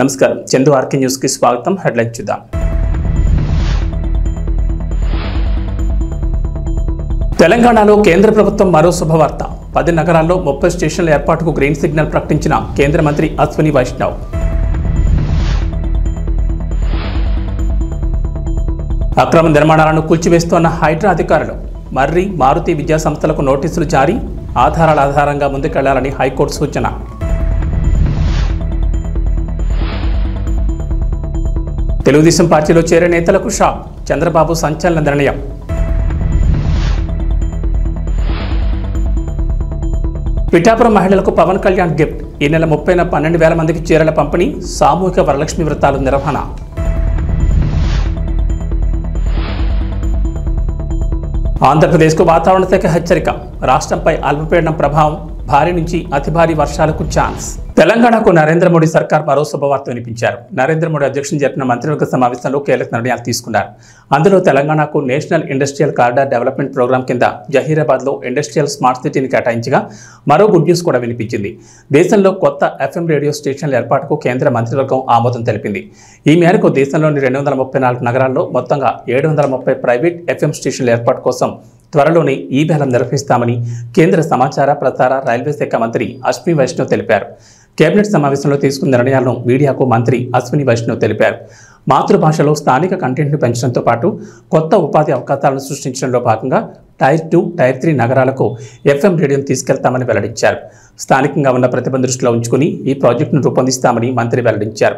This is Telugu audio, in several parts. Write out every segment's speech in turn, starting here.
నమస్కారం, చందు ఆర్కే న్యూస్ కి స్వాగతం. హెడ్లైన్ చూద్దాం. తెలంగాణలో కేంద్ర ప్రభుత్వం మరో శుభవార్త. 10 నగరాల్లో 30 స్టేషన్ల ఏర్పాటుకు గ్రీన్ సిగ్నల్ ప్రకటించిన కేంద్ర మంత్రి అశ్విని వైష్ణవ్. అక్రమ నిర్మాణాలను కూల్చివేస్తోన్న హైడ్రా అధికారులు. మర్రి మారుతి విద్యా సంస్థలకు నోటీసులు జారీ. ఆధారాల ఆధారంగా ముందుకెళ్లాలని హైకోర్టు సూచన. తెలుగుదేశం పార్టీలో చేరే నేతలకు షాక్. చంద్రబాబు సంచలన నిర్ణయం. పిఠాపురం మహిళలకు పవన్ కళ్యాణ్ గిఫ్ట్. ఈ నెల 30న 12,000 మందికి చీరల పంపిణీ. సామూహిక వరలక్ష్మి వ్రతాలు నిర్వహణ. ఆంధ్రప్రదేశ్కు వాతావరణ శాఖ హెచ్చరిక. రాష్ట్రంపై అల్పపీడనం ప్రభావం. భారీ నుంచి అతి భారీ వర్షాలకు ఛాన్స్. తెలంగాణకు నరేంద్ర మోడీ సర్కార్ మరో శుభవార్త వినిపించారు. నరేంద్ర మోడీ అధ్యక్షతన జరిపిన మంత్రివర్గ సమావేశంలో కీలక నిర్ణయాలు తీసుకున్నారు. అందులో తెలంగాణకు national industrial corridor development programme కింద జహీరాబాద్లో ఇండస్ట్రియల్ స్మార్ట్ సిటీని కేటాయించగా మరో గుడ్ న్యూస్ కూడా వినిపించింది. దేశంలో కొత్త FM రేడియో స్టేషన్ల ఏర్పాటుకు కేంద్ర మంత్రివర్గం ఆమోదం తెలిపింది. ఈ మేరకు దేశంలోని 234 నగరాల్లో మొత్తంగా 730 ప్రైవేట్ FM స్టేషన్ల ఏర్పాటు కోసం త్వరలోనే ఈ వేలం నిర్వహిస్తామని కేంద్ర సమాచార ప్రసార రైల్వే శాఖ మంత్రి అశ్విని వైష్ణవ్ తెలిపారు. కేబినెట్ సమావేశంలో తీసుకున్న నిర్ణయాలను మీడియాకు మంత్రి అశ్విని వైష్ణవ్ తెలిపారు. మాతృభాషలో స్థానిక కంటెంట్ను పెంచడంతో పాటు కొత్త ఉపాధి అవకాశాలను సృష్టించడంలో భాగంగా టైర్ 2, టైర్ 3 నగరాలకు FM రేడియోను తీసుకెళ్తామని వెల్లడించారు. స్థానికంగా ఉన్న ప్రతిభను దృష్టిలో ఉంచుకుని ఈ ప్రాజెక్టును రూపొందిస్తామని మంత్రి వెల్లడించారు.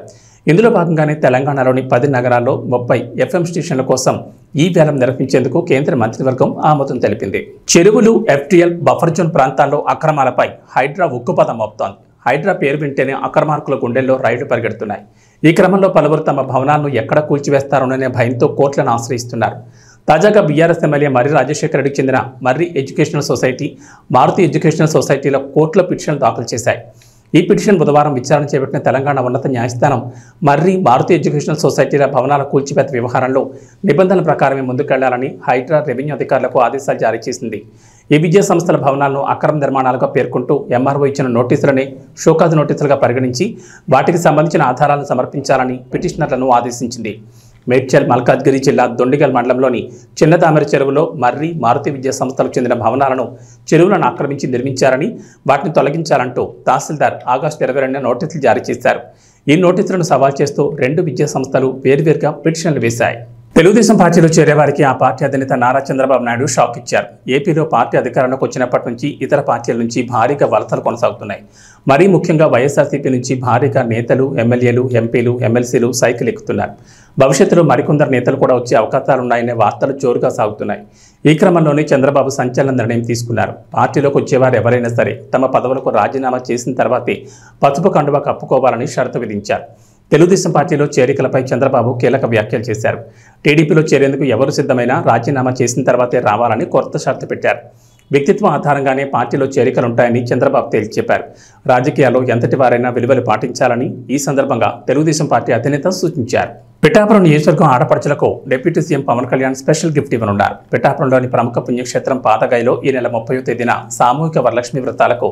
ఇందులో భాగంగానే తెలంగాణలోని 10 నగరాల్లో 30 FM స్టేషన్ల కోసం ఈ వేలం నిర్వహించేందుకు కేంద్ర మంత్రివర్గం ఆమోదం తెలిపింది. చెరువులు, FTL, బఫర్ జోన్ ప్రాంతాల్లో అక్రమాలపై హైడ్రా ఉక్కుపదం మోపుతోంది. హైడ్రా పేరు వింటేనే అక్రమార్కుల గుండెల్లో రైళ్లు పరిగెడుతున్నాయి. ఈ క్రమంలో పలువురు తమ భవనాలను ఎక్కడ కూల్చివేస్తారోననే భయంతో కోర్టులను ఆశ్రయిస్తున్నారు. తాజాగా బీఆర్ఎస్ ఎమ్మెల్యే మర్రి రాజశేఖర రెడ్డికి చెందిన మర్రి ఎడ్యుకేషనల్ సొసైటీ, మారుతి ఎడ్యుకేషనల్ సొసైటీలో కోర్టులో పిటిషన్లు దాఖలు చేశాయి. ఈ పిటిషన్ బుధవారం విచారణ చేపట్టిన తెలంగాణ ఉన్నత న్యాయస్థానం మర్రి మారుతి ఎడ్యుకేషనల్ సొసైటీల భవనాల కూల్చివేత వ్యవహారంలో నిబంధనల ప్రకారమే ముందుకెళ్లాలని హైడ్రా రెవెన్యూ అధికారులకు ఆదేశాలు జారీ చేసింది. ఈ విద్యా సంస్థల భవనాలను అక్రమ నిర్మాణాలుగా పేర్కొంటూ MRO ఇచ్చిన నోటీసులనే షోకాజ్ నోటీసులుగా పరిగణించి వాటికి సంబంధించిన ఆధారాలను సమర్పించాలని పిటిషనర్లను ఆదేశించింది. మేడ్చల్, మల్కాజ్గిరి జిల్లా దొండిగల్ మండలంలోని చిన్నదామెర చెరువులో మర్రి మారుతి విద్యా సంస్థలకు చెందిన భవనాలను చెరువులను ఆక్రమించి నిర్మించారని, వాటిని తొలగించాలంటూ తహసీల్దార్ ఆగస్టు 22న నోటీసులు జారీ చేశారు. ఈ నోటీసులను సవాల్ చేస్తూ 2 విద్యా సంస్థలు వేర్వేరుగా పిటిషన్లు వేశాయి. తెలుగుదేశం పార్టీలో చేరేవారికి ఆ పార్టీ అధినేత నారా చంద్రబాబు నాయుడు షాక్ ఇచ్చారు. ఏపీలో పార్టీ అధికారంలోకి వచ్చినప్పటి నుంచి ఇతర పార్టీల నుంచి భారీగా వలసలు కొనసాగుతున్నాయి. మరీ ముఖ్యంగా వైఎస్ఆర్సీపీ నుంచి భారీగా నేతలు, ఎమ్మెల్యేలు, ఎంపీలు, ఎమ్మెల్సీలు సైకిల్ ఎక్కుతున్నారు. భవిష్యత్తులో మరికొందరు నేతలు కూడా వచ్చే అవకాశాలున్నాయనే వార్తలు జోరుగా సాగుతున్నాయి. ఈ క్రమంలోనే చంద్రబాబు సంచలన నిర్ణయం తీసుకున్నారు. పార్టీలోకి వచ్చేవారు ఎవరైనా సరే తమ పదవులకు రాజీనామా చేసిన తర్వాతే పసుపు కండువా కప్పుకోవాలని షరతు విధించారు. తెలుగుదేశం పార్టీలో చేరికలపై చంద్రబాబు కీలక వ్యాఖ్యలు చేశారు. టీడీపీలో చేరేందుకు ఎవరు సిద్ధమైనా రాజీనామా చేసిన తర్వాతే రావాలని కొత్త షరతు పెట్టారు. వ్యక్తిత్వం ఆధారంగానే పార్టీలో చేరికలుంటాయని చంద్రబాబు తేల్చి చెప్పారు. రాజకీయాల్లో ఎంతటి వారైనా విలువలు పాటించాలని ఈ సందర్భంగా తెలుగుదేశం పార్టీ అధినేత సూచించారు. పిఠాపురం నియోజకవర్గం ఆడపడుచులకు deputy CM Pawan Kalyan special gift ఇవ్వనున్నారు. పిఠాపురంలోని ప్రముఖ పుణ్యక్షేత్రం పాతగాయలో ఈ నెల 30వ తేదీన సామూహిక వరలక్ష్మి వ్రతాలకు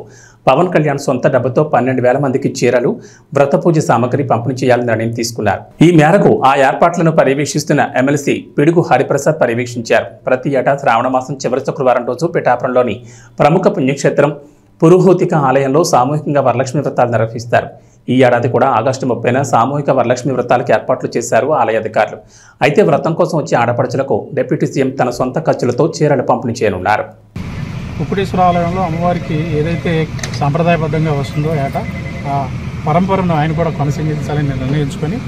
పవన్ కళ్యాణ్ సొంత డబ్బుతో 12,000 మందికి చీరలు, వ్రత పూజ సామగ్రి పంపిణీ చేయాలని నిర్ణయం తీసుకున్నారు. ఈ మేరకు ఆ ఏర్పాట్లను పర్యవేక్షిస్తున్న ఎమ్మెల్సీ పిడుగు హరిప్రసాద్ పర్యవేక్షించారు. ప్రతి ఏటా శ్రావణ మాసం చివరి శుక్రవారం రోజు పిఠాపురంలోని ప్రముఖ పుణ్యక్షేత్రం పురుహూతిక ఆలయంలో సామూహికంగా వరలక్ష్మి వ్రతాలు నిర్వహిస్తారు. ఈ ఏడాది కూడా ఆగస్టు 30న సామూహిక వరలక్ష్మి వ్రతాలకు ఏర్పాట్లు చేశారు ఆలయ అధికారులు. అయితే వ్రతం కోసం వచ్చే ఆడపడుచులకు డిప్యూటీ సీఎం తన సొంత ఖర్చులతో చీరలు పంపిణీ చేయనున్నారు. కుక్కుటేశ్వర ఆలయంలో అమ్మవారికి ఏదైతే సాంప్రదాయబద్ధంగా వస్తుందో ఏటా ఆ పరంపరను ఆయన కూడా కొనసాగించాలని నిర్ణయించుకొని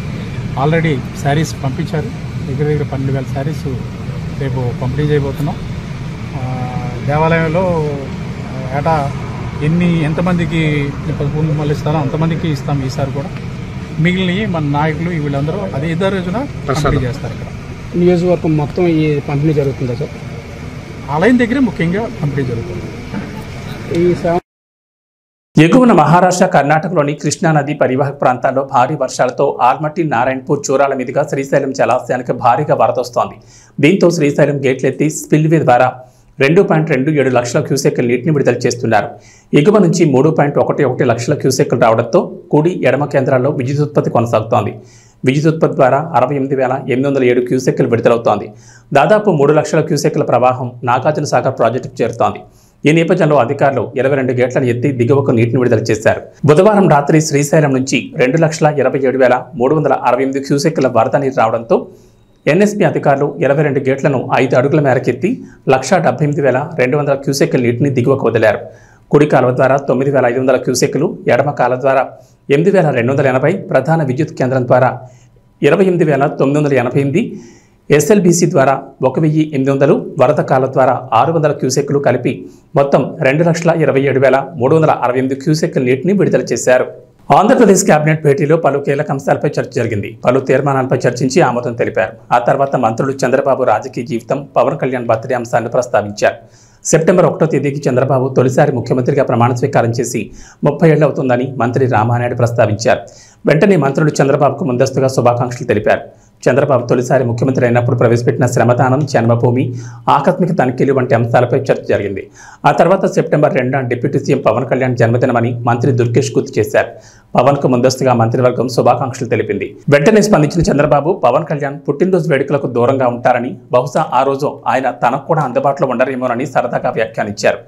ఆల్రెడీ శారీస్ పంపించారు. దగ్గర 12,000 శారీస్ రేపు పంపిణీ చేయబోతున్నాం. దేవాలయంలో ఏటా ఎంతమందికి పసుపు మళ్ళీ ఇస్తారో అంతమందికి ఇస్తాం. ఈసారి కూడా మిగిలినవి మన నాయకులు వీళ్ళందరూ అదే ఇద్దరు రోజున పంపిణీ చేస్తారు. ఇక్కడ నియోజకవర్గం మొత్తం ఈ పంపిణీ జరుగుతుందా సార్? ఆలయం దగ్గరే ముఖ్యంగా పంపిణీ జరుగుతుంది. ఎగువన మహారాష్ట్ర, కర్ణాటకలోని కృష్ణానది పరివాహక ప్రాంతాల్లో భారీ వర్షాలతో ఆల్మట్టి, నారాయణపూర్, చూరాల మీదుగా శ్రీశైలం జలాశయానికి భారీగా వరదొస్తోంది. దీంతో శ్రీశైలం గేట్లెత్తి స్పిల్వే ద్వారా 2.27 లక్షల క్యూసెక్కుల నీటిని విడుదల చేస్తున్నారు. ఎగువ నుంచి 3.11 లక్షల క్యూసెక్కులు రావడంతో కుడి ఎడమ కేంద్రాల్లో విద్యుత్ ఉత్పత్తి కొనసాగుతోంది. విద్యుత్ ఉత్పత్తి ద్వారా 68,807 క్యూసెక్కులు విడుదలవుతోంది. దాదాపు 3 లక్షల క్యూసెక్కుల ప్రవాహం నాగార్జున సాగర్ ప్రాజెక్టుకు చేరుతోంది. ఈ నేపథ్యంలో అధికారులు 22 గేట్లను ఎత్తి దిగువకు నీటిని విడుదల చేశారు. బుధవారం రాత్రి శ్రీశైలం నుంచి 2,27,368 క్యూసెక్కుల వరద నీరు రావడంతో ఎన్ఎస్పీ అధికారులు 22 గేట్లను 5 అడుగుల మేరకెత్తి 1,78,200 క్యూసెక్కుల నీటిని దిగువకు వదిలారు. కుడి కాలువ ద్వారా 9,500 క్యూసెక్కులు, ఎడమ కాలువ ద్వారా 8,280, ప్రధాన విద్యుత్ కేంద్రం ద్వారా 28,988, ఎస్ఎల్బీసీ ద్వారా 1,800, వరద కాలువ ద్వారా 600 క్యూసెక్కులు కలిపి మొత్తం 2,27,368 క్యూసెక్కుల నీటిని విడుదల చేశారు. ఆంధ్రప్రదేశ్ కేబినెట్ భేటీలో పలు కీలక అంశాలపై చర్చ జరిగింది. పలు తీర్మానాలపై చర్చించి ఆమోదం తెలిపారు. ఆ తర్వాత మంత్రులు చంద్రబాబు రాజకీయ జీవితం, పవన్ కళ్యాణ్ బర్త్డే అంశాన్ని ప్రస్తావించారు. సెప్టెంబర్ 1వ తేదీకి చంద్రబాబు తొలిసారి ముఖ్యమంత్రిగా ప్రమాణ స్వీకారం చేసి 30 ఏళ్లు అవుతుందని మంత్రి రామానాయుడు ప్రస్తావించారు. వెంటనే మంత్రులు చంద్రబాబుకు ముందస్తుగా శుభాకాంక్షలు తెలిపారు. చంద్రబాబు తొలిసారి ముఖ్యమంత్రి అయినప్పుడు ప్రవేశపెట్టిన శ్రమదానం, జన్మభూమి, ఆకస్మిక తనిఖీలు వంటి అంశాలపై చర్చ జరిగింది. ఆ తర్వాత సెప్టెంబర్ 2న డిప్యూటీ సీఎం పవన్ కళ్యాణ్ జన్మదినమని మంత్రి దుర్గేష్ గుర్తు చేశారు. పవన్ కు ముందస్తుగా మంత్రివర్గం శుభాకాంక్షలు తెలిపింది. వెంటనే స్పందించిన చంద్రబాబు పవన్ కళ్యాణ్ పుట్టినరోజు వేడుకలకు దూరంగా ఉంటారని, బహుశా ఆ రోజు ఆయన తనకు కూడా అందుబాటులో ఉండరేమోనని సరదాగా వ్యాఖ్యానించారు.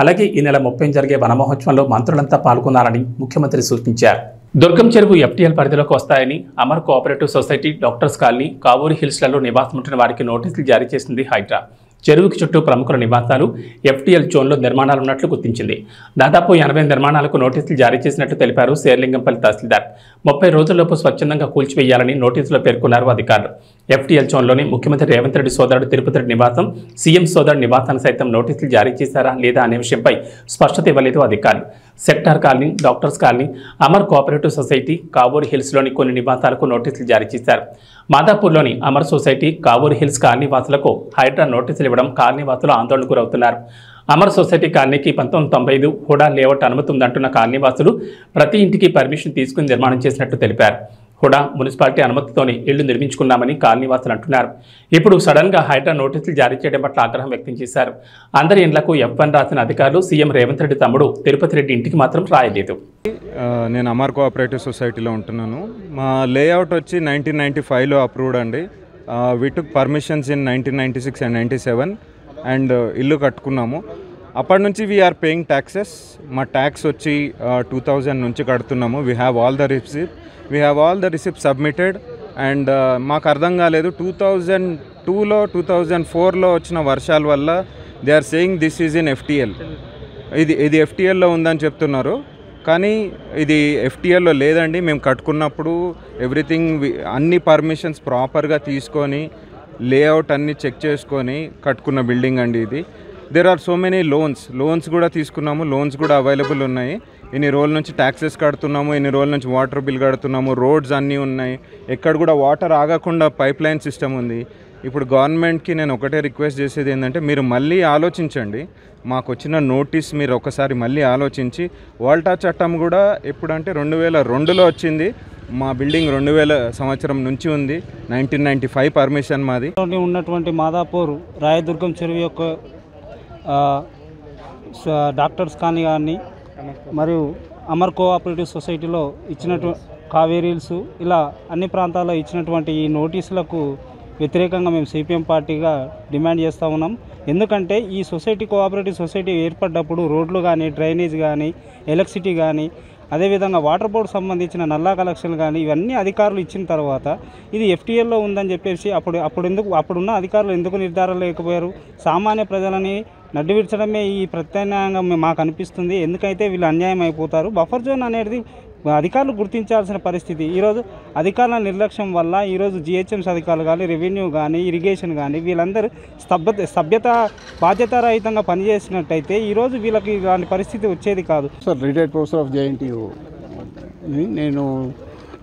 అలాగే ఈ నెల 30 జరిగే వనమహోత్సవంలో మంత్రులంతా పాల్గొనాలని ముఖ్యమంత్రి సూచించారు. దుర్గం చెరువు ఎఫ్టీఎల్ పరిధిలోకి వస్తాయని Amar cooperative society, doctors colony, Kavuri హిల్స్లలో నివాసముంటున్న వారికి నోటీసులు జారీ చేసింది హైడ్రా. చెరువుకి చుట్టూ ప్రముఖుల నివాసాలు, ఎఫ్టీఎల్ జోన్లో నిర్మాణాలు ఉన్నట్లు గుర్తించింది. దాదాపు 80 నిర్మాణాలకు నోటీసులు జారీ చేసినట్లు తెలిపారు శేర్లింగంపల్లి తహసీల్దార్. 30 రోజుల్లోపు స్వచ్ఛందంగా కూల్చివేయాలని నోటీసులో పేర్కొన్నారు అధికారులు. ఎఫ్టీఎల్ జోన్లోని ముఖ్యమంత్రి రేవంత్ రెడ్డి సోదరుడు తిరుపతి రెడ్డి నివాసం, సీఎం సోదరుడు నివాసాన్ని సైతం నోటీసులు జారీ చేశారా లేదా అనే విషయంపై స్పష్టత ఇవ్వలేదు అధికారులు. Sector colony, doctors colony, Amar cooperative society, Kavuri హిల్స్లోని కొన్ని నివాసాలకు నోటీసులు జారీ చేశారు. మాదాపూర్లోని Amar society, Kavuri hills colony వాసులకు హైడ్రా నోటీసులు ఇవ్వడం కాలనీ వాసులు ఆందోళనకు గురవుతున్నారు. అమర్ సొసైటీ కాలనీకి 1995 హుడా లేఅవుట్ అనుమతి ఉందంటున్న కాలనీ వాసులు ప్రతి ఇంటికి పర్మిషన్ తీసుకుని నిర్మాణం చేసినట్టు తెలిపారు. హుడా మున్సిపాలిటీ అనుమతితోనే ఇళ్లు నిర్మించుకున్నామని కాలనీవాసులు అంటున్నారు. ఇప్పుడు సడన్ గా హైడ్రా నోటీసులు జారీ చేయడం పట్ల ఆగ్రహం వ్యక్తం చేశారు. అందరి ఇండ్లకు F1 రాసిన అధికారులు సీఎం రేవంత్ రెడ్డి తమ్ముడు తిరుపతి రెడ్డి ఇంటికి మాత్రం రాయలేదు. నేను అమర్ కోఆపరేటివ్ సొసైటీలో ఉంటున్నాను. మా లేఅవుట్ వచ్చి 1995లో అప్రూవ్డ్ అండి. We took permissions in 1996 and 97 and ఇల్లు కట్టుకున్నాము. అప్పటి నుంచి వీఆర్ పేయింగ్ ట్యాక్సెస్. మా ట్యాక్స్ వచ్చి 2000 నుంచి కడుతున్నాము. We have all the receipt submitted and మాకు అర్థం కాలేదు 2002లో 2004లో వచ్చిన వర్షాల వల్ల they are saying this is in FTL. ఇది ఎఫ్టీఎల్లో ఉందని చెప్తున్నారు, కానీ ఇది ఎఫ్టీఎల్లో లేదండి. మేము కట్టుకున్నప్పుడు ఎవ్రీథింగ్ అన్ని పర్మిషన్స్ ప్రాపర్గా తీసుకొని లేఅవుట్ అన్నీ చెక్ చేసుకొని కట్టుకున్న బిల్డింగ్ అండి ఇది. There are so many loans కూడా తీసుకున్నాము. లోన్స్ కూడా అవైలబుల్ ఉన్నాయి. ఇన్ని రోజుల నుంచి ట్యాక్సెస్ కడుతున్నాము, ఇన్ని రోజుల నుంచి వాటర్ బిల్ కడుతున్నాము, రోడ్స్ అన్నీ ఉన్నాయి. ఎక్కడ కూడా వాటర్ ఆగకుండా పైప్ లైన్ సిస్టమ్ ఉంది. ఇప్పుడు గవర్నమెంట్కి నేను ఒకటే రిక్వెస్ట్ చేసేది ఏంటంటే, మీరు మళ్ళీ ఆలోచించండి. మాకు వచ్చిన నోటీస్ మీరు ఒకసారి మళ్ళీ ఆలోచించి, వాల్టా చట్టం కూడా ఎప్పుడంటే 2002లో వచ్చింది. మా బిల్డింగ్ 2000 సంవత్సరం నుంచి ఉంది. 1995 పర్మిషన్ మాది. ఉన్నటువంటి మాదాపూర్ రాయదుర్గం చెరువు యొక్క డాక్టర్స్ కాలనీ కానీ మరియు అమర్ కోఆపరేటివ్ సొసైటీలో ఇచ్చినటువంటి కావేరీ హిల్స్ ఇలా అన్ని ప్రాంతాల్లో ఇచ్చినటువంటి ఈ నోటీసులకు వ్యతిరేకంగా మేము సిపిఎం పార్టీగా డిమాండ్ చేస్తూ ఉన్నాం. ఎందుకంటే ఈ సొసైటీ కోఆపరేటివ్ సొసైటీ ఏర్పడ్డప్పుడు రోడ్లు కానీ, డ్రైనేజ్ కానీ, ఎలక్ట్రిసిటీ కానీ, అదేవిధంగా వాటర్ బోర్డు సంబంధించిన నల్లా కలెక్షన్ కానీ ఇవన్నీ అధికారులు ఇచ్చిన తర్వాత ఇది ఎఫ్టీఎల్లో ఉందని చెప్పేసి అప్పుడున్న అధికారులు ఎందుకు నిర్ధారణ లేకపోయారు? సామాన్య ప్రజలని నడ్డి విడ్చడమే ఈ ప్రత్యామ్నాయంగా మాకు అనిపిస్తుంది. ఎందుకైతే వీళ్ళు అన్యాయం అయిపోతారు. బఫర్ జోన్ అనేది అధికారులు గుర్తించాల్సిన పరిస్థితి. ఈరోజు అధికారుల నిర్లక్ష్యం వల్ల ఈరోజు జిహెచ్ఎంసీ అధికారులు కానీ, రెవెన్యూ కానీ, ఇరిగేషన్ కానీ వీళ్ళందరూ బాధ్యతారహితంగా పనిచేసినట్టయితే ఈరోజు వీళ్ళకి ఇలాంటి పరిస్థితి వచ్చేది కాదు. Sir, retired professor of JNTU.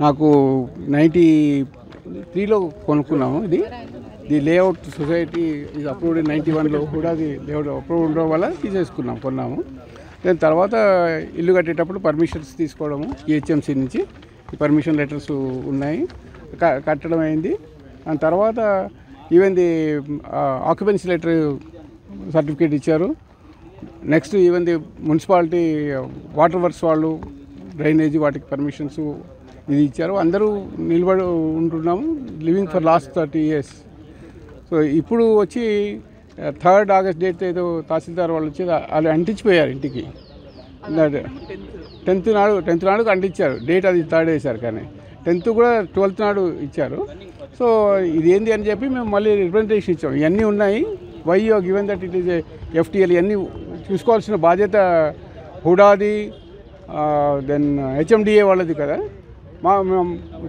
నాకు 93లో కొనుక్కున్నాము. ది లేఅవుట్ సొసైటీ ఇది అప్రూవ్డ్ 91లో కూడా అది లేఅవుట్ అప్రూవ్డ్ ఉండడం వల్ల కొన్నాము. దాని తర్వాత ఇల్లు కట్టేటప్పుడు పర్మిషన్స్ తీసుకోవడము GHMC నుంచి పర్మిషన్ లెటర్స్ ఉన్నాయి, కట్టడం అయింది. దాని తర్వాత even the occupancy letter certificate ఇచ్చారు. Next even the municipality water works వాళ్ళు డ్రైనేజీ వాటికి పర్మిషన్స్ ఇది ఇచ్చారు. అందరూ నిలబడి ఉంటున్నాము living for last 30 years. So ఇప్పుడు వచ్చి 3rd August డేట్ ఏదో తహసీల్దార్ వాళ్ళు వచ్చి వాళ్ళు అంటించిపోయారు ఇంటికి. 10th నాడు అంటించారు. డేట్ అది 3rd వేశారు, కానీ 10th కూడా 12th నాడు ఇచ్చారు. సో ఇది ఏంది అని చెప్పి మేము మళ్ళీ రిప్రజెంటేషన్ ఇచ్చాం. ఇవన్నీ ఉన్నాయి, why you given that it is FTL ఇవన్నీ చూసుకోవాల్సిన బాధ్యత హుడాది దెన్ HMDA వాళ్ళది కదా.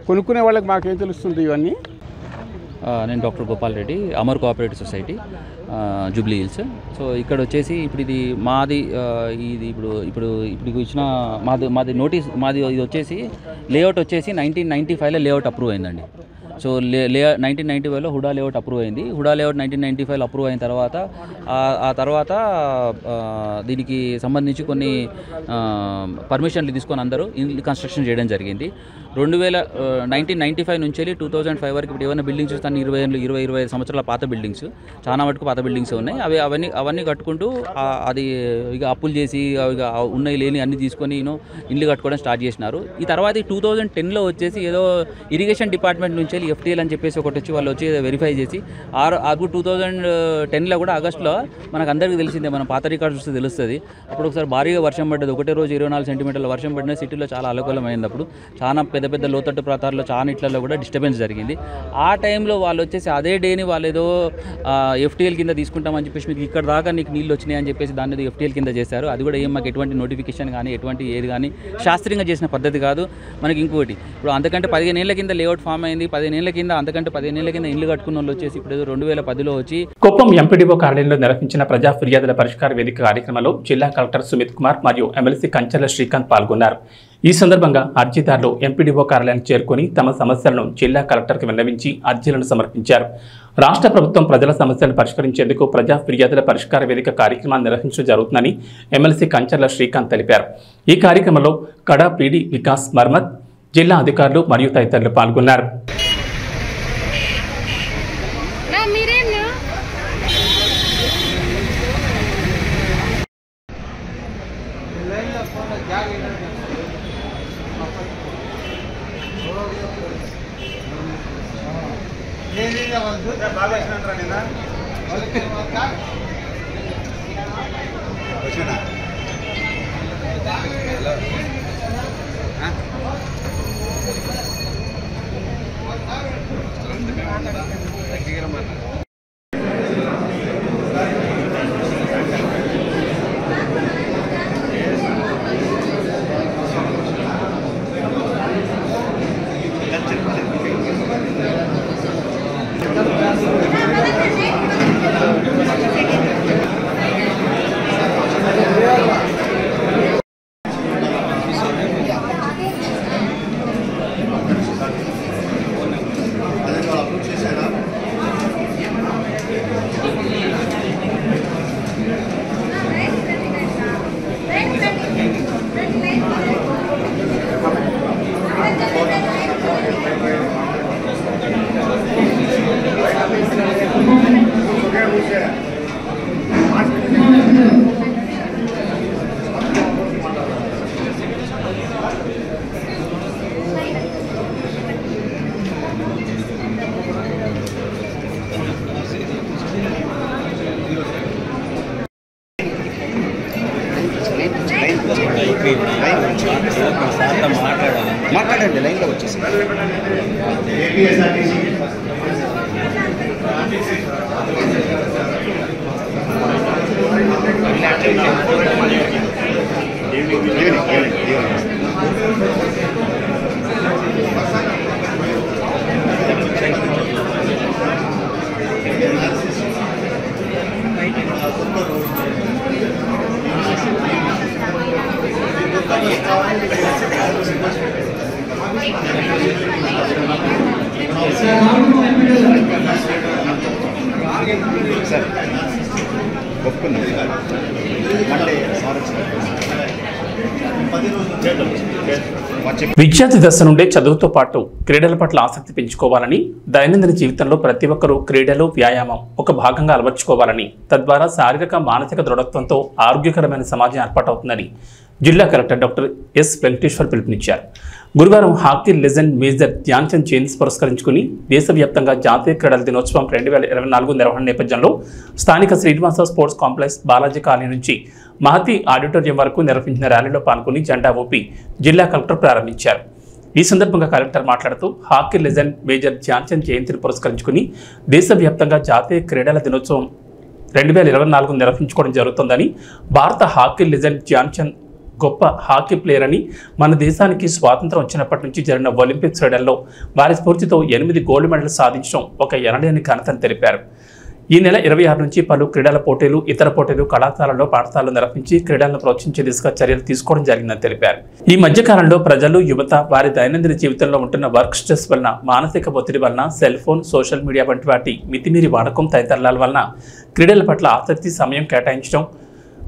కొనుక్కునే వాళ్ళకి మాకేం తెలుస్తుంది ఇవన్నీ. నేను doctor Gopal Reddy, Amar cooperative society, Jubilee hills. So ఇక్కడ వచ్చేసి ఇప్పుడు ఇది మాది, ఇది ఇప్పుడు ఇచ్చిన మాది నోటీస్, మాది ఇది వచ్చేసి లేఅవుట్ వచ్చేసి 1995లో లేఅవుట్ అప్రూవ్ అయిందండి. సో 1995లో హుడా లేఅవుట్ అప్రూవ్ అయింది. హుడా లేఅవుట్ 1995 అప్రూవ్ అయిన తర్వాత ఆ తర్వాత దీనికి సంబంధించి కొన్ని పర్మిషన్లు తీసుకొని అందరూ ఇల్లు కన్స్ట్రక్షన్ చేయడం జరిగింది. 1995 నుంచి 2005 వరకు ఇప్పుడు ఏమైనా బిల్డింగ్స్ చూస్తాను 20-25 సంవత్సరాల పాత బిల్డింగ్స్, చాలా మటుకు పాత బిల్డింగ్స్ ఉన్నాయి. అవన్నీ కట్టుకుంటూ అది ఇక అప్పులు చేసి ఇక ఉన్నాయి లేని అన్ని తీసుకొని ఇల్లు కట్టుకోవడం స్టార్ట్ చేసినారు. ఈ తర్వాత 2010లో వచ్చేసి ఏదో ఇరిగేషన్ డిపార్ట్మెంట్ నుంచి FTL అని చెప్పేసి ఒకటి వచ్చి వాళ్ళు వచ్చి వెరిఫై చేసి 2010లో కూడా ఆగస్టులో మనకు అందరికీ తెలిసిందే, మనం పాత రికార్డు చూస్తే తెలుస్తుంది. అప్పుడు ఒకసారి భారీగా వర్షం పడ్డది, ఒకటే రోజు 24 సెంటీమీటర్ల వర్షం పడిన సిటీలో చాలా అలకూలం అయింది. అప్పుడు చాలా పెద్ద లోతట్టు ప్రాంతాల్లో చాలా ఇళ్లలో కూడా డిస్టర్బెన్స్ జరిగింది. ఆ టైంలో వాళ్ళు వచ్చేసి అదే డేని వాళ్ళు ఏదో FTL కింద తీసుకుంటామని చెప్పేసి మీకు ఇక్కడ దాకా నీకు నీళ్ళు వచ్చినాయి అని చెప్పేసి దాన్ని FTL కింద చేశారు. అది కూడా ఏం మాకు ఎటువంటి నోటిఫికేషన్ కానీ ఎటువంటి ఏది కానీ శాస్త్రీయంగా చేసిన పద్ధతి కాదు. మనకి ఇంకోటి ఇప్పుడు అంతకంటే 15 ఏళ్ల కింద లేఅవుట్ ఫామ్ అయింది, 15 ఏళ్ల కింద అంతకంటే 15 ఏళ్ల కింద ఇల్లు కట్టుకున్న వాళ్ళు వచ్చేసి ఇప్పుడు 2010లో వచ్చి కుప్పం ఎంపీడీఓ కార్యాలయంలో నిర్వహించిన ప్రజా ఫిర్యాదుల పరిష్కార వేదిక కార్యక్రమంలో జిల్లా కలెక్టర్ సుమిత్ కుమార్ మరియు ఎమ్మెల్సీ కంచర్ల శ్రీకాంత్ పాల్గొన్నారు. ఈ సందర్భంగా అర్జీదారులు ఎంపీడీఓ కార్యాలయానికి చేరుకుని తమ సమస్యలను జిల్లా కలెక్టర్కి విన్నవించి అర్జీలను సమర్పించారు. రాష్ట్ర ప్రభుత్వం ప్రజల సమస్యలను పరిష్కరించేందుకు ప్రజా ఫిర్యాదుల పరిష్కార వేదిక కార్యక్రమాన్ని నిర్వహించడం జరుగుతుందని ఎమ్మెల్సీ కంచర్ల శ్రీకాంత్ తెలిపారు. ఈ కార్యక్రమంలో కడా పీడీ వికాస్ మర్మత్, జిల్లా అధికారులు మరియు తదితరులు పాల్గొన్నారు. మాట్లాడండి లైన్లో వచ్చేసి సార్ ఒప్పుకుంది మళ్ళీ సార్ విద్యార్థి దశ నుండే చదువుతో పాటు క్రీడల పట్ల ఆసక్తి పెంచుకోవాలని, దైనందిన జీవితంలో ప్రతి ఒక్కరూ క్రీడలు, వ్యాయామం ఒక భాగంగా అలవర్చుకోవాలని, తద్వారా శారీరక, మానసిక దృఢత్వంతో ఆరోగ్యకరమైన సమాజం ఏర్పాటవుతుందని జిల్లా కలెక్టర్ డాక్టర్ ఎస్ వెంకటేశ్వర్ పిలుపునిచ్చారు. గురువారం hockey legend major Dhyan Chand జయంతి పురస్కరించుకుని దేశవ్యాప్తంగా జాతీయ క్రీడల దినోత్సవం 2024 నిర్వహణ నేపథ్యంలో స్థానిక Srinivasa sports complex, Balaji colony నుంచి మహతి ఆడిటోరియం వరకు నిర్వహించిన ర్యాలీలో పాల్గొని జెండా ఊపి జిల్లా కలెక్టర్ ప్రారంభించారు. ఈ సందర్భంగా కలెక్టర్ మాట్లాడుతూ hockey legend major Dhyan Chand జయంతిని పురస్కరించుకుని దేశవ్యాప్తంగా జాతీయ క్రీడల దినోత్సవం 2024 నిర్వహించుకోవడం జరుగుతుందని, భారత హాకీ లెజెండ్ ధ్యాన్ చంద్ గొప్ప హాకీ ప్లేయర్ అని, మన దేశానికి స్వాతంత్రం వచ్చినప్పటి నుంచి జరిగిన ఒలింపిక్స్ క్రీడల్లో వారి స్ఫూర్తితో 8 గోల్డ్ మెడల్ సాధించడం ఒక ఎనలేని ఘనతని తెలిపారు. ఈ నెల 26 నుంచి పలు క్రీడల పోటీలు, ఇతర పోటీలు కళాశాలలో, పాఠశాలలో నిర్వహించి క్రీడలను ప్రోత్సహించే దిశగా చర్యలు తీసుకోవడం జరిగిందని తెలిపారు. ఈ మధ్యకాలంలో ప్రజలు, యువత వారి దైనందిన జీవితంలో ఉంటున్న వర్క్ స్ట్రెస్ వలన, మానసిక ఒత్తిడి వలన, సెల్ ఫోన్, సోషల్ మీడియా వంటి వాటి మితిమీరి వాడకం తదితరాల వలన క్రీడల పట్ల ఆసక్తి, సమయం కేటాయించడం,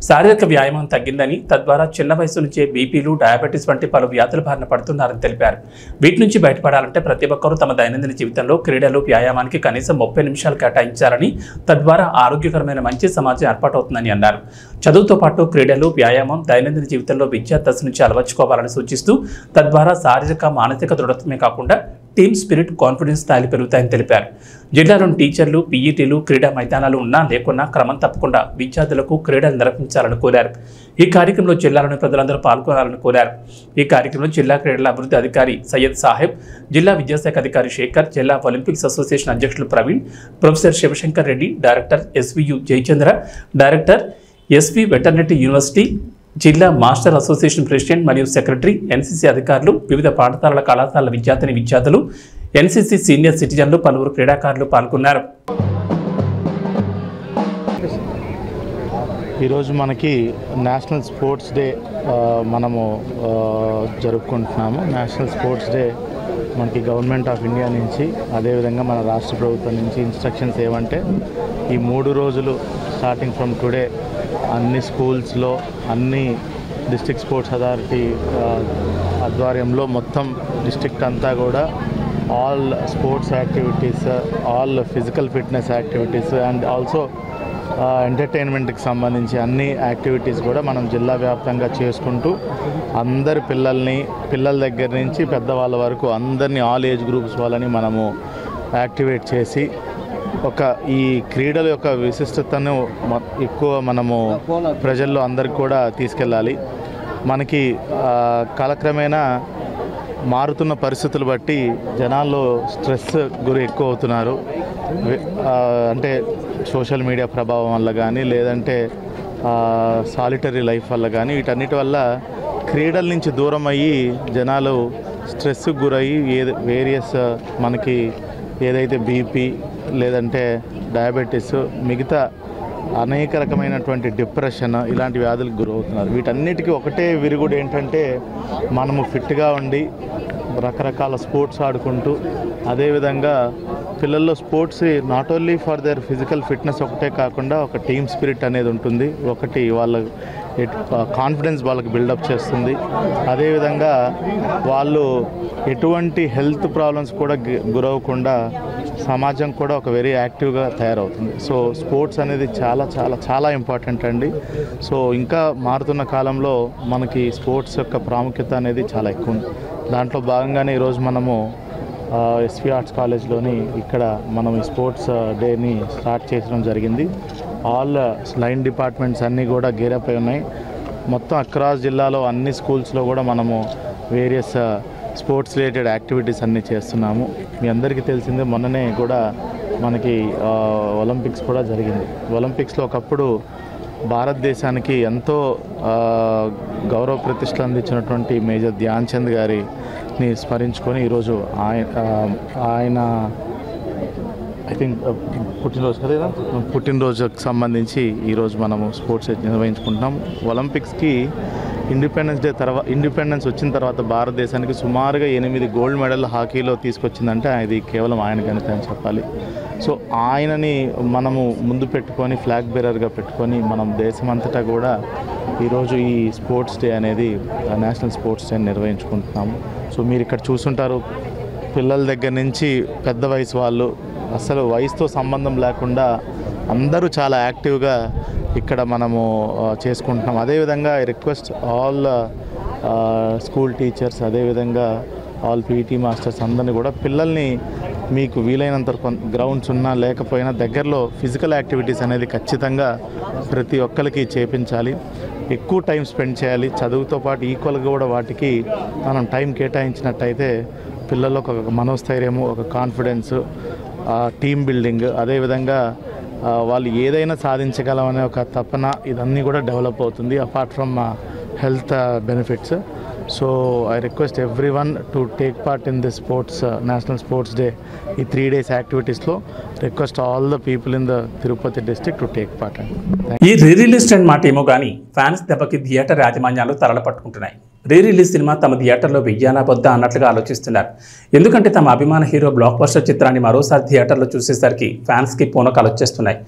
శారీరక వ్యాయామం తగ్గిందని, తద్వారా చిన్న వయసు నుంచే బీపీలు, డయాబెటీస్ వంటి పలు వ్యాధుల బారిన పడుతున్నారని తెలిపారు. వీటి నుంచి బయటపడాలంటే ప్రతి ఒక్కరూ తమ దైనందిన జీవితంలో క్రీడలు, వ్యాయామానికి కనీసం 30 నిమిషాలు కేటాయించాలని, తద్వారా ఆరోగ్యకరమైన మంచి సమాజం ఏర్పాటవుతుందని అన్నారు. చదువుతో పాటు క్రీడలు, వ్యాయామం దైనందిన జీవితంలో విద్యా దశ నుంచి అలవర్చుకోవాలని సూచిస్తూ, తద్వారా శారీరక, మానసిక దృఢత్వమే కాకుండా టీమ్ స్పిరిట్, కాన్ఫిడెన్స్ స్థాయిలు పెరుగుతాయని తెలిపారు. జిల్లాలోని టీచర్లు, పీఈటీలు క్రీడా మైదానాలు ఉన్నా లేకున్నా క్రమం తప్పకుండా విద్యార్థులకు క్రీడలు నిర్వహించాలని కోరారు. ఈ కార్యక్రమంలో జిల్లాలోని ప్రజలందరూ పాల్గొనాలని కోరారు. ఈ కార్యక్రమంలో జిల్లా క్రీడల అభివృద్ధి అధికారి సయ్యద్ సాహెబ్, జిల్లా విద్యాశాఖ అధికారి శేఖర్, జిల్లా ఒలింపిక్స్ అసోసియేషన్ అధ్యక్షులు Praveen, professor Shivashankar Reddy, director SVU Jayachandra, director SV veterinary university, జిల్లా మాస్టర్ అసోసియేషన్ ప్రెసిడెంట్ మరియు సెక్రటరీ, ఎన్సీసీ అధికారులు, వివిధ పాఠశాలల, కళాశాలల విద్యార్థులు, ఎన్సీసీ సీనియర్ సిటిజన్లు, పలువురు క్రీడాకారులు పాల్గొన్నారు. ఈరోజు మనకి నేషనల్ స్పోర్ట్స్ డే మనము జరుపుకుంటున్నాము. నేషనల్ స్పోర్ట్స్ డే మనకి గవర్నమెంట్ ఆఫ్ ఇండియా నుంచి, అదేవిధంగా మన రాష్ట్ర ప్రభుత్వం నుంచి ఇన్స్ట్రక్షన్స్ ఏమంటే, ఈ 3 రోజులు స్టార్టింగ్ ఫ్రమ్ టుడే అన్ని స్కూల్స్లో, అన్ని డిస్ట్రిక్ట్ స్పోర్ట్స్ అథారిటీ ఆధ్వర్యంలో మొత్తం డిస్ట్రిక్ట్ అంతా కూడా all sports activities, all physical fitness activities and also ఎంటర్టైన్మెంట్కి సంబంధించి అన్ని యాక్టివిటీస్ కూడా మనం జిల్లా వ్యాప్తంగా చేసుకుంటూ అందరి పిల్లల దగ్గర నుంచి పెద్దవాళ్ళ వరకు అందరినీ, ఆల్ ఏజ్ గ్రూప్స్ వాళ్ళని మనము యాక్టివేట్ చేసి ఈ క్రీడల యొక్క విశిష్టతను ఎక్కువ మనము ప్రజల్లో అందరికి కూడా తీసుకెళ్ళాలి. మనకి కాలక్రమేణా మారుతున్న పరిస్థితులు బట్టి జనాల్లో స్ట్రెస్ గురి ఎక్కువ అవుతున్నారు. అంటే సోషల్ మీడియా ప్రభావం వల్ల కానీ, లేదంటే సాలిటరీ లైఫ్ వల్ల కానీ, వీటన్నిటి వల్ల క్రీడల నుంచి దూరం అయ్యి జనాలు స్ట్రెస్కి గురయ్యి వేరియస్ మనకి ఏదైతే బీపీ, లేదంటే డయాబెటీస్, మిగతా అనేక రకమైనటువంటి డిప్రెషన్, ఇలాంటి వ్యాధులకు గురవుతున్నారు. వీటన్నిటికీ ఒకటే విరుగుడు ఏంటంటే, మనము ఫిట్గా ఉండి రకరకాల స్పోర్ట్స్ ఆడుకుంటూ, అదేవిధంగా పిల్లల్లో sports not only for their physical fitness ఒకటే కాకుండా ఒక టీమ్ స్పిరిట్ అనేది ఉంటుంది. ఒకటి వాళ్ళ కాన్ఫిడెన్స్ వాళ్ళకి బిల్డప్ చేస్తుంది. అదేవిధంగా వాళ్ళు ఎటువంటి హెల్త్ ప్రాబ్లమ్స్ కూడా గురవకుండా సమాజం కూడా ఒక వెరీ యాక్టివ్గా తయారవుతుంది. సో స్పోర్ట్స్ అనేది చాలా చాలా చాలా ఇంపార్టెంట్ అండి. సో ఇంకా మారుతున్న కాలంలో మనకి స్పోర్ట్స్ యొక్క ప్రాముఖ్యత అనేది చాలా ఎక్కువ ఉంది. దాంట్లో భాగంగానే ఈరోజు మనము ఎస్వి ఆర్ట్స్ కాలేజ్లోని ఇక్కడ మనం ఈ స్పోర్ట్స్ డేని స్టార్ట్ చేయడం జరిగింది. ఆల్ లైన్ డిపార్ట్మెంట్స్ అన్నీ కూడా గేరప్ అయి ఉన్నాయి. మొత్తం అక్రాస్ జిల్లాలో అన్ని స్కూల్స్లో కూడా మనము వేరియస్ స్పోర్ట్స్ రిలేటెడ్ యాక్టివిటీస్ అన్నీ చేస్తున్నాము. మీ అందరికీ తెలిసిందే, మొన్ననే కూడా మనకి ఒలింపిక్స్ కూడా జరిగింది. ఒలింపిక్స్లో ఒకప్పుడు భారతదేశానికి ఎంతో గౌరవ ప్రతిష్టలు అందించినటువంటి మేజర్ ధ్యాన్ చంద్ గారిని స్మరించుకొని ఈరోజు ఆయన ఐ థింక్ పుట్టినరోజుకి సంబంధించి ఈరోజు మనము స్పోర్ట్స్ నిర్వహించుకుంటున్నాం. ఒలింపిక్స్కి ఇండిపెండెన్స్ వచ్చిన తర్వాత భారతదేశానికి సుమారుగా 8 గోల్డ్ మెడల్ హాకీలో తీసుకొచ్చిందంటే అది కేవలం ఆయన ఘనత అని చెప్పాలి. సో ఆయనని మనము ముందు పెట్టుకొని ఫ్లాగ్ బేరర్గా పెట్టుకొని మనం దేశమంతటా కూడా ఈరోజు ఈ స్పోర్ట్స్ డే అనేది నేషనల్ స్పోర్ట్స్ డే నిర్వహించుకుంటున్నాము. సో మీరు ఇక్కడ చూసుంటారు, పిల్లల దగ్గర నుంచి పెద్ద వయసు వాళ్ళు, అసలు వయసుతో సంబంధం లేకుండా అందరూ చాలా యాక్టివ్గా ఇక్కడ మనము చేసుకుంటున్నాం. అదేవిధంగా I request all school teachers, అదేవిధంగా ఆల్ పీటీ మాస్టర్స్ అందరినీ కూడా పిల్లల్ని మీకు వీలైనంత గ్రౌండ్స్ ఉన్నా లేకపోయినా దగ్గరలో ఫిజికల్ యాక్టివిటీస్ అనేది ఖచ్చితంగా ప్రతి ఒక్కరికి చేపించాలి. ఎక్కువ టైం స్పెండ్ చేయాలి. చదువుతో పాటు ఈక్వల్గా కూడా వాటికి మనం టైం కేటాయించినట్టయితే పిల్లల్లో ఒక మనోస్థైర్యము, ఒక కాన్ఫిడెన్స్, టీమ్ బిల్డింగ్, అదేవిధంగా వాళ్ళు ఏదైనా సాధించగలమనే ఒక తపన, ఇదన్నీ కూడా డెవలప్ అవుతుంది apart from health benefits. So I request every one to take part in this sports national sports day. ఈ 3 days యాక్టివిటీస్లో request all the people in the Tirupati district to take part. ఈ రీ రిలీజ్ ట్రెండ్ మాట ఏమో కానీ ఫ్యాన్స్ దెబ్బకి థియేటర్ యాజమాన్యాలు తరల పట్టుకుంటున్నాయి. రీ రిలీజ్ సినిమా తమ థియేటర్లో వెయ్యాలా వద్దా అన్నట్లుగా ఆలోచిస్తున్నారు. ఎందుకంటే తమ అభిమాన హీరో బ్లాక్ బస్టర్ చిత్రాన్ని మరోసారి థియేటర్లో చూసేసరికి ఫ్యాన్స్కి పూనకాలు వచ్చేస్తున్నాయి.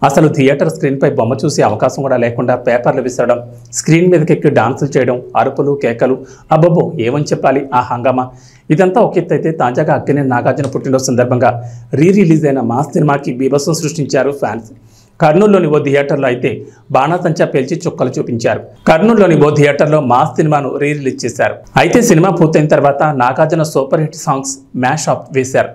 అసలు థియేటర్ స్క్రీన్పై బొమ్మ చూసే అవకాశం కూడా లేకుండా పేపర్లు విసరడం, స్క్రీన్ మీదకెక్కి డాన్సులు చేయడం, అరుపులు కేకలు, అబ్బబ్బో ఏమని చెప్పాలి ఆ హంగామా. ఇదంతా ఒక ఎత్తు అయితే తాజాగా అక్కినేని నాగార్జున పుట్టినరోజు సందర్భంగా రీ రిలీజ్ అయిన మాస్ సినిమాకి బీభత్సం సృష్టించారు ఫ్యాన్స్. కర్నూలులోని ఓ థియేటర్లో అయితే బాణాసంచా పేల్చి చుక్కలు చూపించారు. కర్నూలులోని ఓ థియేటర్లో మాస్ సినిమాను రీ రిలీజ్ చేశారు. అయితే సినిమా పూర్తయిన తర్వాత Nagarjuna super hit songs mash up వేశారు.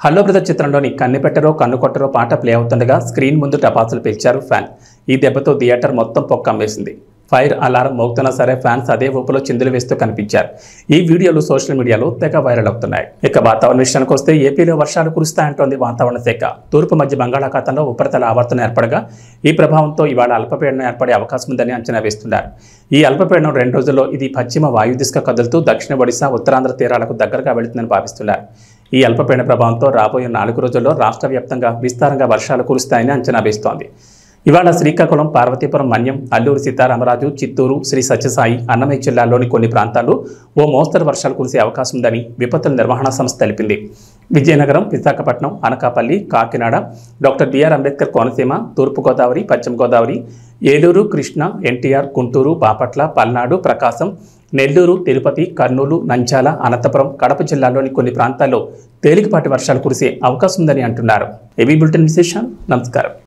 హలో బ్రదర్ చిత్రంలోని కన్నెపెట్టరో కన్ను కొట్టరో పాట ప్లే అవుతుండగా స్క్రీన్ ముందు టపాసులు పేల్చారు ఫ్యాన్. ఈ దెబ్బతో థియేటర్ మొత్తం పొక్కమ్మేసింది. ఫైర్ అలారం మోగుతున్నా సరే ఫ్యాన్స్ అదే ఊపులో చిందులు వేస్తూ కనిపించారు. ఈ వీడియోలు సోషల్ మీడియాలో తెగ వైరల్ అవుతున్నాయి. ఇక వాతావరణ విషయానికి వస్తే ఏపీలో వర్షాలు కురుస్తాయంటోంది వాతావరణ శాఖ. తూర్పు మధ్య బంగాళాఖాతంలో ఉపరితల ఆవర్తనం ఏర్పడగా ఈ ప్రభావంతో ఇవాళ అల్పపీడనం ఏర్పడే అవకాశం ఉందని అంచనా వేస్తున్నారు. ఈ అల్పపీడనం 2 రోజుల్లో ఇది పశ్చిమ వాయు దిశగా కదులుతూ దక్షిణ ఒడిశా, ఉత్తరాంధ్ర తీరాలకు దగ్గరగా వెళుతుందని భావిస్తున్నారు. ఈ అల్పపీడన ప్రభావంతో రాబోయే 4 రోజుల్లో రాష్ట్ర వ్యాప్తంగా విస్తారంగా వర్షాలు కురుస్తాయని అంచనా వేస్తోంది. ఇవాళ శ్రీకాకుళం, పార్వతీపురం, మన్యం, అల్లూరు సీతారామరాజు, చిత్తూరు, శ్రీ సత్యసాయి, అన్నమయ్య జిల్లాల్లోని కొన్ని ప్రాంతాల్లో ఓ మోస్తరు వర్షాలు కురిసే అవకాశం ఉందని విపత్తుల నిర్వహణ సంస్థ తెలిపింది. విజయనగరం, విశాఖపట్నం, అనకాపల్లి, కాకినాడ, డాక్టర్ బిఆర్ అంబేద్కర్ కోనసీమ, తూర్పుగోదావరి, పశ్చిమ గోదావరి, ఏలూరు, కృష్ణా, ఎన్టీఆర్, గుంటూరు, బాపట్ల, పల్నాడు, ప్రకాశం, నెల్లూరు, తిరుపతి, కర్నూలు, నంద్యాల, అనంతపురం, కడప జిల్లాల్లోని కొన్ని ప్రాంతాల్లో తేలికపాటి వర్షాలు కురిసే అవకాశం ఉందని అంటున్నారు. ఏబీ బులెటిన్ విశేషాలు. నమస్కారం.